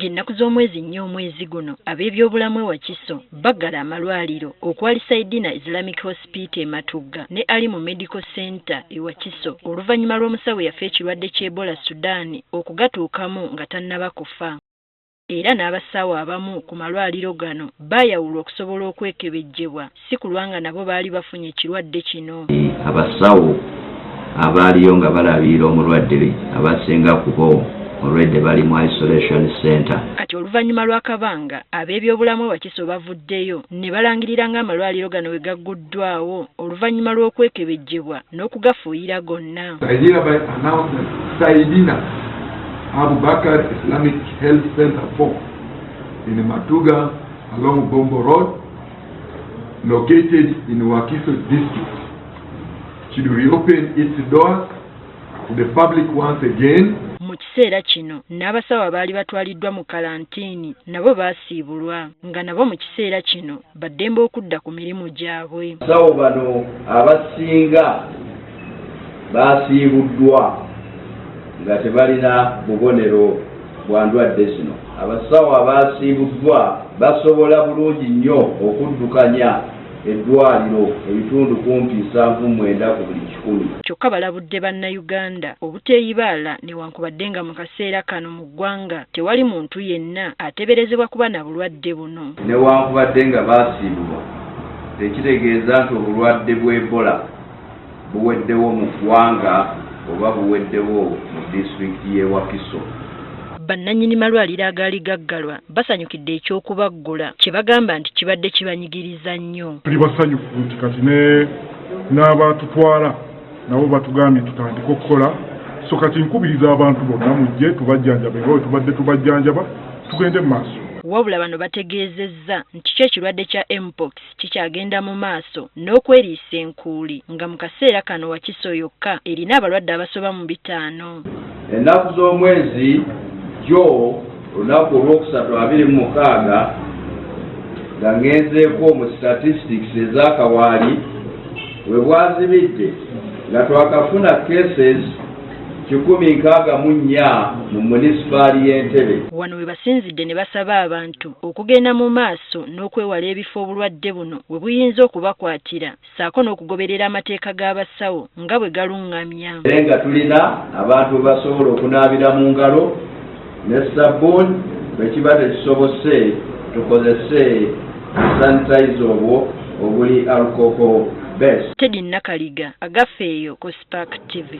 Ng'ennaku z'omwezi nnyo omwezi guno ab'ebyobulamu e Wakiso baggala amalwaliro okwalisa Edina Islamic Hospital e Matugga ne Alimu Medical Center e Wakiso oluvannyuma lw'omusawo yafa ekirwadde ky'Ebola Sudan okugatuukamu nga tannaba kufa. Era n'abasawo abamu ku malwaliro gano baayawulwa okusobola okwekebejjebwa si kulwa nga nabo baali bafunye ekirwadde kino. Abasawo abaaliyo nga balabirira omulwadde abasinga ku bo already bali mu isolation center. Kati oluvannyuma lw'akabanga ab'ebyobulamu Wakiso bavuddeyo ne balangirira ng'amalwaliro gano we gagguddwawo oluvannyuma lw'okwekebejjebwa n'okugafuuyira gonna. Nigeria by announcement Saidina Abubakar Islamic Health Center 4 in Matugga along Bombo Road, located in Wakiso district, should reopen its doors to the public once again. Mu kiseera kino n'abasawo abaali batwaliddwa mu kalantiini nabo baasiibulwa nga nabo mu kiseera kino baddembe okudda ku mirimu gyabwe. Abasawo bano abasinga baasiibuddwa nga tebalina bubonero bwa ndwadde zino. Abasawo abaasiibuddwa basobola bulungi nnyo okuddukanya eddwaliro ebitundu kumpi 79 ku buli 100. Kyokka balabudde bannayuganda obuteeyibaala newankubadde nga mu kaseera kano mu ggwanga tewali muntu yenna ateeberezebwa kuba na bulwadde buno. Newankubadde nga baasiibulwa tekitegeeza nti obulwadde bw'Ebola buweddewo mu ggwanga oba buweddewo mu disitulikiti y'e Wakiso. Bannannyini malwaliro agaali gaggalwa basanyukidde ekyokubaggula kye bagamba nti kibadde kibanyigiriza nnyo. Tuli basanyufu nti kati n'abatutwala nabo batugambye tutandike okukola, so kati nkubiriza abantu bonna mujje tubajjanjabe nga bwe tubadde tubajjanjaba tugende mu maaso. Wabula bano bategeezezza nti kyo ekirwadde kya Mpox kikyagenda mu maaso n'okweriisa enkuuli nga mu kaseera kano Wakiso yokka erina abalwadde abasoba mu 5. Ennaku z'omwezi jo olunaku olwokusatu 26 nga ngenzeeko mu statistics ez'akawaali we bwazibidde nga twakafuna cases 164 mu munisipaali y'Entebbe. Wano we basinzidde ne basaba abantu okugenda mu maaso n'okwewala ebifo obulwadde buno we buyinza okubakwatira ssaako n'okugoberera amateeka g'abasawo nga bwe galuŋŋamya. Era nga tulina abantu basobola okunaabira mu ngalo ne sabbuuni bwe kiba tekisobose tukozese sanitizer obwo obuli alcohol based. Teddy Nakaliga agafeeyo ku Spark TV.